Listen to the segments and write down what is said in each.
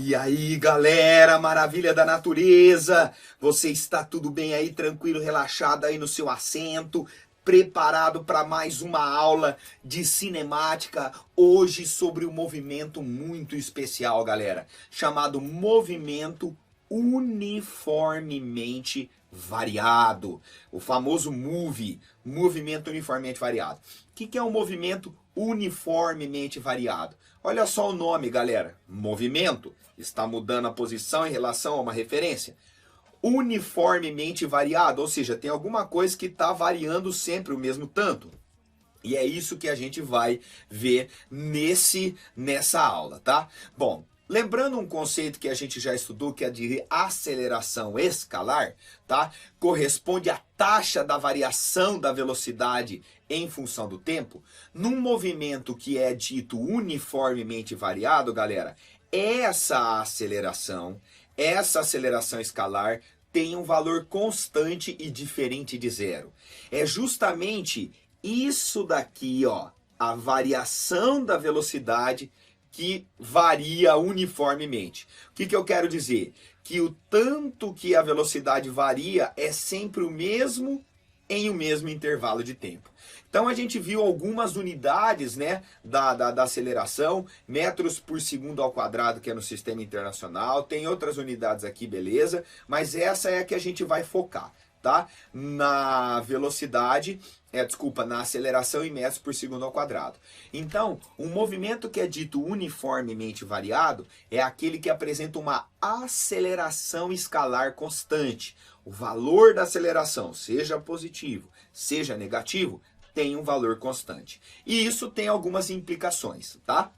E aí, galera, maravilha da natureza! Você está tudo bem aí, tranquilo, relaxado aí no seu assento, preparado para mais uma aula de cinemática, hoje sobre um movimento muito especial, galera, chamado movimento uniformemente variado, o famoso MUVI, movimento uniformemente variado. O que é um movimento uniformemente variado? Olha só o nome, galera, movimento, está mudando a posição em relação a uma referência. Uniformemente variado, ou seja, tem alguma coisa que está variando sempre o mesmo tanto. E é isso que a gente vai ver nessa aula, tá? Bom, lembrando um conceito que a gente já estudou, que é de aceleração escalar, tá? Corresponde à taxa da variação da velocidade em função do tempo. Num movimento que é dito uniformemente variado, galera, essa aceleração escalar tem um valor constante e diferente de zero. É justamente isso daqui, ó, a variação da velocidade que varia uniformemente. O que eu quero dizer? Que o tanto que a velocidade varia é sempre o mesmo em o mesmo intervalo de tempo. Então a gente viu algumas unidades, né, da aceleração, metros por segundo ao quadrado, que é no sistema internacional, tem outras unidades aqui, beleza, mas essa é a que a gente vai focar, tá? Na velocidade, na aceleração em metros por segundo ao quadrado. Então, um movimento que é dito uniformemente variado é aquele que apresenta uma aceleração escalar constante. O valor da aceleração, seja positivo, seja negativo, tem um valor constante. E isso tem algumas implicações, tá?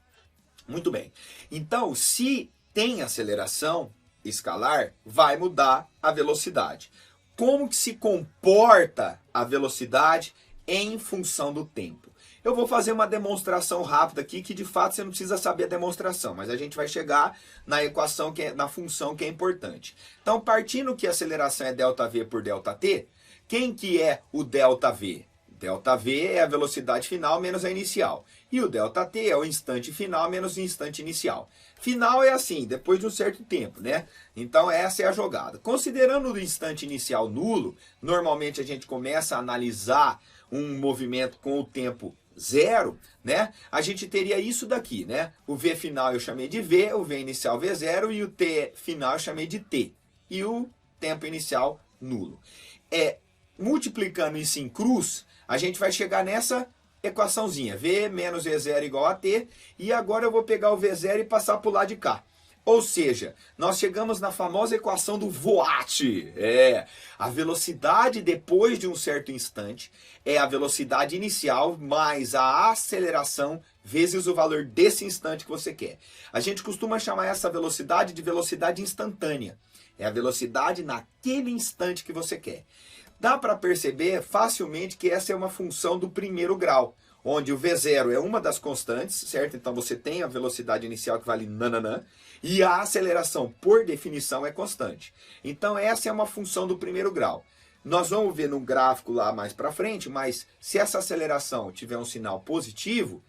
Muito bem. Então, se tem aceleração escalar, vai mudar a velocidade. Como que se comporta a velocidade em função do tempo? Eu vou fazer uma demonstração rápida aqui, que de fato você não precisa saber a demonstração, mas a gente vai chegar na equação, na função que é importante. Então, partindo que a aceleração é ΔV por ΔT, quem que é o ΔV? ΔV é a velocidade final menos a inicial. E o ΔT é o instante final menos o instante inicial. Final é assim, depois de um certo tempo, né? Então essa é a jogada. Considerando o instante inicial nulo, normalmente a gente começa a analisar um movimento com o tempo zero, né? A gente teria isso daqui, né? O V final eu chamei de V, o V inicial V0 e o T final eu chamei de T. E o tempo inicial nulo. Multiplicando isso em cruz, a gente vai chegar nessa equaçãozinha, V menos V0 igual a T, e agora eu vou pegar o V0 e passar para o lado de cá. Ou seja, nós chegamos na famosa equação do Voigt. A velocidade depois de um certo instante é a velocidade inicial mais a aceleração vezes o valor desse instante que você quer. A gente costuma chamar essa velocidade de velocidade instantânea. É a velocidade naquele instante que você quer. Dá para perceber facilmente que essa é uma função do primeiro grau, onde o V0 é uma das constantes, certo? Então você tem a velocidade inicial que vale nananã, e a aceleração, por definição, é constante. Então essa é uma função do primeiro grau. Nós vamos ver no gráfico lá mais para frente, mas se essa aceleração tiver um sinal positivo,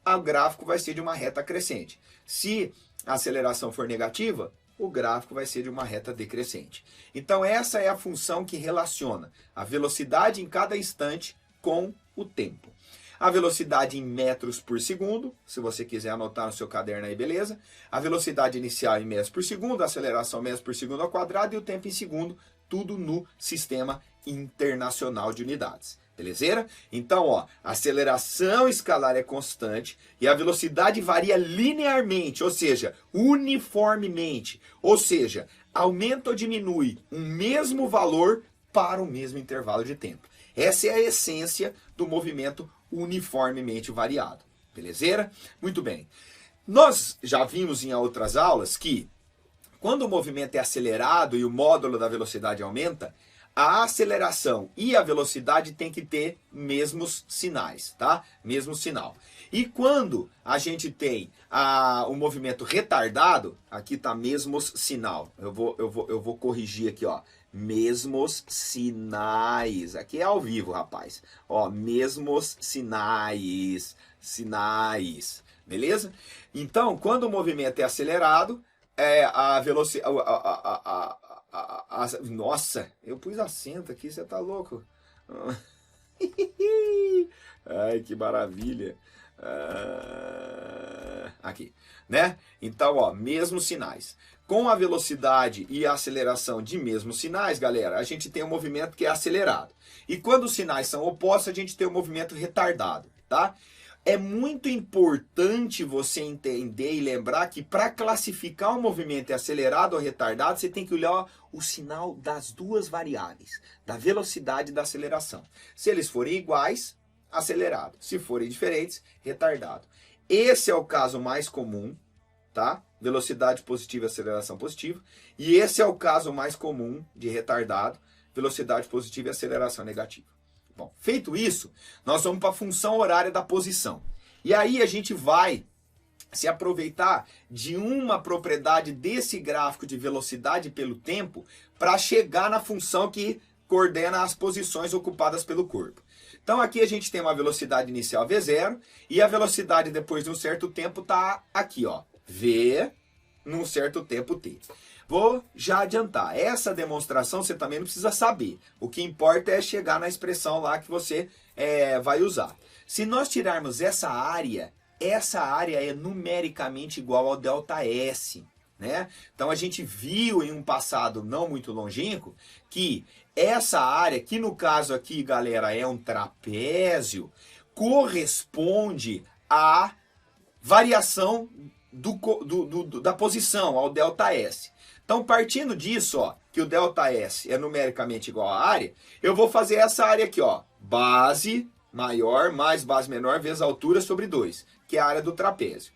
o gráfico vai ser de uma reta crescente. Se a aceleração for negativa, o gráfico vai ser de uma reta decrescente. Então essa é a função que relaciona a velocidade em cada instante com o tempo. A velocidade em metros por segundo, se você quiser anotar no seu caderno aí, beleza. A velocidade inicial em metros por segundo, a aceleração metros por segundo ao quadrado e o tempo em segundo, tudo no sistema internacional de unidades. Belezeira? Então, ó, a aceleração escalar é constante e a velocidade varia linearmente, ou seja, uniformemente. Ou seja, aumenta ou diminui um mesmo valor para o mesmo intervalo de tempo. Essa é a essência do movimento uniformemente variado. Belezeira? Muito bem. Nós já vimos em outras aulas que quando o movimento é acelerado e o módulo da velocidade aumenta, a aceleração e a velocidade tem que ter mesmos sinais, tá? Mesmo sinal. E quando a gente tem o movimento retardado, aqui está mesmos sinal. Eu vou corrigir aqui, ó. Mesmos sinais. Aqui é ao vivo, rapaz. Ó, mesmos sinais. Beleza? Então, quando o movimento é acelerado, a velocidade... Nossa, eu pus acento aqui, você tá louco? Ai, que maravilha. Aqui, né? Então, ó, mesmos sinais. Com a velocidade e a aceleração de mesmos sinais, galera, a gente tem um movimento que é acelerado. E quando os sinais são opostos, a gente tem um movimento retardado, tá? É muito importante você entender e lembrar que para classificar um movimento acelerado ou retardado, você tem que olhar o sinal das duas variáveis, da velocidade e da aceleração. Se eles forem iguais, acelerado. Se forem diferentes, retardado. Esse é o caso mais comum, tá? Velocidade positiva e aceleração positiva. E esse é o caso mais comum de retardado, velocidade positiva e aceleração negativa. Bom, feito isso, nós vamos para a função horária da posição. E aí a gente vai se aproveitar de uma propriedade desse gráfico de velocidade pelo tempo para chegar na função que coordena as posições ocupadas pelo corpo. Então aqui a gente tem uma velocidade inicial V0 e a velocidade depois de um certo tempo está aqui, ó, V num certo tempo T. Vou já adiantar, essa demonstração você também não precisa saber. O que importa é chegar na expressão lá que você vai usar. Se nós tirarmos essa área é numericamente igual ao ΔS, né? Então a gente viu em um passado não muito longínquo que essa área, que no caso aqui, galera, é um trapézio, corresponde à variação da posição, ao ΔS. Então, partindo disso, ó, que o ΔS é numericamente igual à área, eu vou fazer essa área aqui, ó, base maior mais base menor vezes a altura sobre 2, que é a área do trapézio.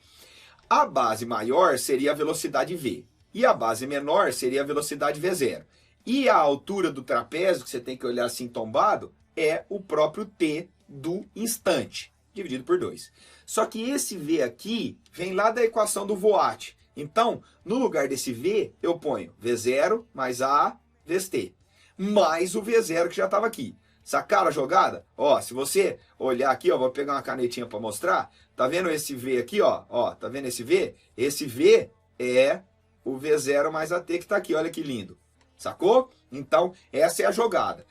A base maior seria a velocidade V, e a base menor seria a velocidade V0. E a altura do trapézio, que você tem que olhar assim tombado, é o próprio T do instante, dividido por 2. Só que esse V aqui vem lá da equação do Voigt. Então, no lugar desse V, eu ponho V0 mais A vezes T, mais o V0 que já estava aqui. Sacaram a jogada? Ó, se você olhar aqui, ó, vou pegar uma canetinha para mostrar. Tá vendo esse V aqui, ó? Ó, tá vendo esse V? Esse V é o V0 mais a T que está aqui, olha que lindo. Sacou? Então, essa é a jogada.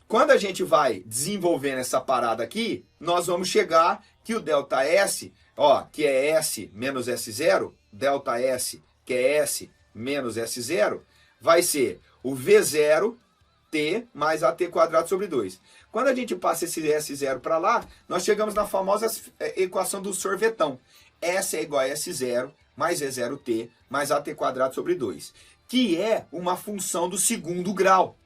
Quando a gente vai desenvolvendo essa parada aqui, nós vamos chegar que o ΔS, ó, que é S menos S0, ΔS, que é S menos S0, vai ser o V0 T mais AT quadrado sobre 2. Quando a gente passa esse S0 para lá, nós chegamos na famosa equação do sorvetão. S é igual a S0 mais V0T mais AT quadrado sobre 2, que é uma função do segundo grau,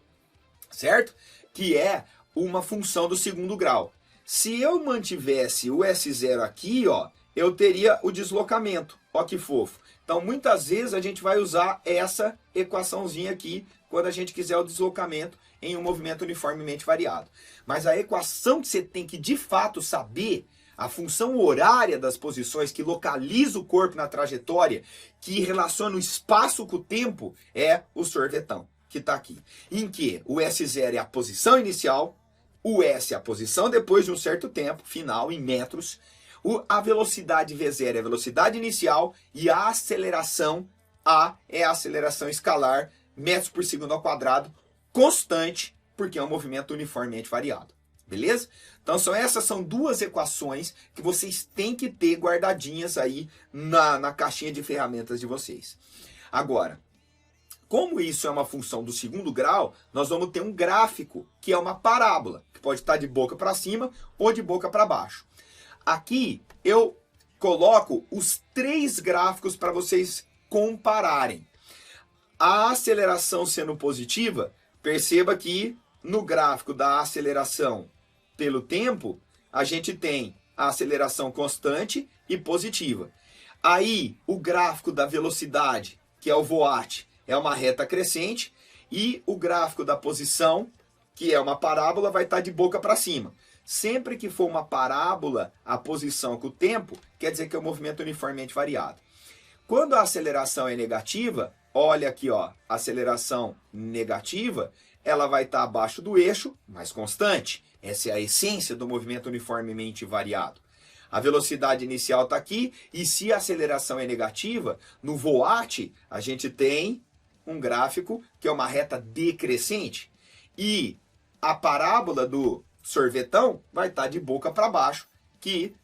certo? Que é uma função do segundo grau. Se eu mantivesse o S0 aqui, ó, eu teria o deslocamento. Ó que fofo. Então, muitas vezes a gente vai usar essa equaçãozinha aqui quando a gente quiser o deslocamento em um movimento uniformemente variado. Mas a equação que você tem que, de fato, saber, a função horária das posições que localiza o corpo na trajetória, que relaciona o espaço com o tempo, é o sorvetão, que está aqui. Em que o S0 é a posição inicial, o S é a posição depois de um certo tempo, final, em metros. A velocidade V0 é a velocidade inicial e a aceleração A é a aceleração escalar, metros por segundo ao quadrado, constante, porque é um movimento uniformemente variado. Beleza? Então essas são duas equações que vocês têm que ter guardadinhas aí na caixinha de ferramentas de vocês. Agora, como isso é uma função do segundo grau, nós vamos ter um gráfico, que é uma parábola, que pode estar de boca para cima ou de boca para baixo. Aqui eu coloco os 3 gráficos para vocês compararem. A aceleração sendo positiva, perceba que no gráfico da aceleração pelo tempo, a gente tem a aceleração constante e positiva. Aí o gráfico da velocidade, que é o Voigt, é uma reta crescente, e o gráfico da posição, que é uma parábola, vai estar de boca para cima. Sempre que for uma parábola, a posição com o tempo, quer dizer que é um movimento uniformemente variado. Quando a aceleração é negativa, olha aqui, ó, a aceleração negativa, ela vai estar abaixo do eixo, mas constante. Essa é a essência do movimento uniformemente variado. A velocidade inicial está aqui, e se a aceleração é negativa, no VOAT a gente tem um gráfico que é uma reta decrescente. E a parábola do sorvetão vai estar de boca para baixo, que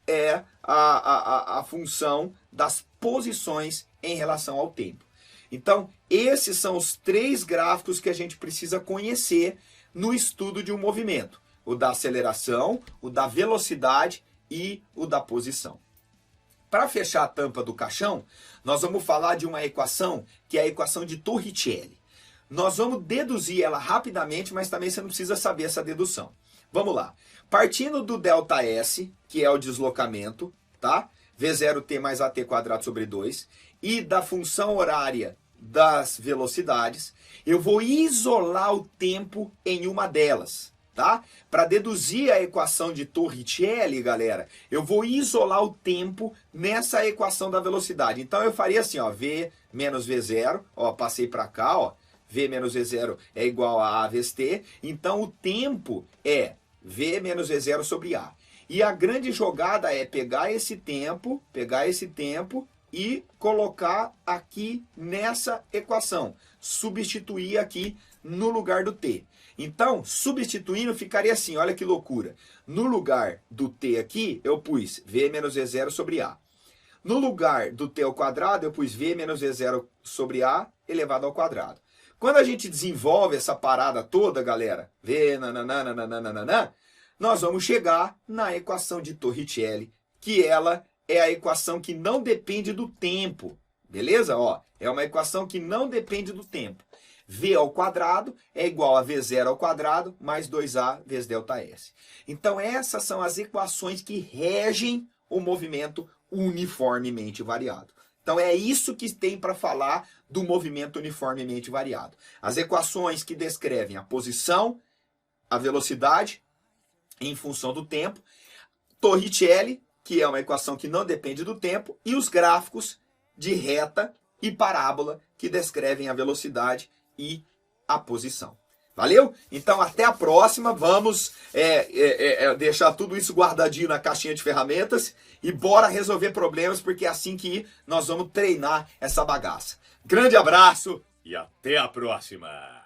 é a função das posições em relação ao tempo. Então, esses são os 3 gráficos que a gente precisa conhecer no estudo de um movimento. O da aceleração, o da velocidade e o da posição. Para fechar a tampa do caixão, nós vamos falar de uma equação que é a equação de Torricelli. Nós vamos deduzir ela rapidamente, mas também você não precisa saber essa dedução. Vamos lá. Partindo do ΔS, que é o deslocamento, tá? V0t mais at quadrado sobre 2, e da função horária das velocidades, eu vou isolar o tempo em uma delas, tá? Para deduzir a equação de Torricelli, galera, eu vou isolar o tempo nessa equação da velocidade. Então eu faria assim, ó, V menos V0, ó, passei para cá, ó, V menos V0 é igual a A vezes T, então o tempo é V menos V0 sobre A. E a grande jogada é pegar esse tempo e colocar aqui nessa equação, substituir aqui no lugar do T. Então, substituindo, ficaria assim, olha que loucura. No lugar do T aqui, eu pus V menos V0 sobre A. No lugar do T ao quadrado, eu pus V menos V0 sobre A elevado ao quadrado. Quando a gente desenvolve essa parada toda, galera, V, nananana, nós vamos chegar na equação de Torricelli, que ela é a equação que não depende do tempo, beleza? Ó, é uma equação que não depende do tempo. V ao quadrado é igual a V0 ao quadrado mais 2A vezes ΔS. Então essas são as equações que regem o movimento uniformemente variado. Então é isso que tem para falar do movimento uniformemente variado. As equações que descrevem a posição, a velocidade em função do tempo, Torricelli, que é uma equação que não depende do tempo, e os gráficos de reta e parábola que descrevem a velocidade e a posição. Valeu? Então até a próxima, vamos deixar tudo isso guardadinho na caixinha de ferramentas e bora resolver problemas, porque é assim que nós vamos treinar essa bagaça. Grande abraço e até a próxima!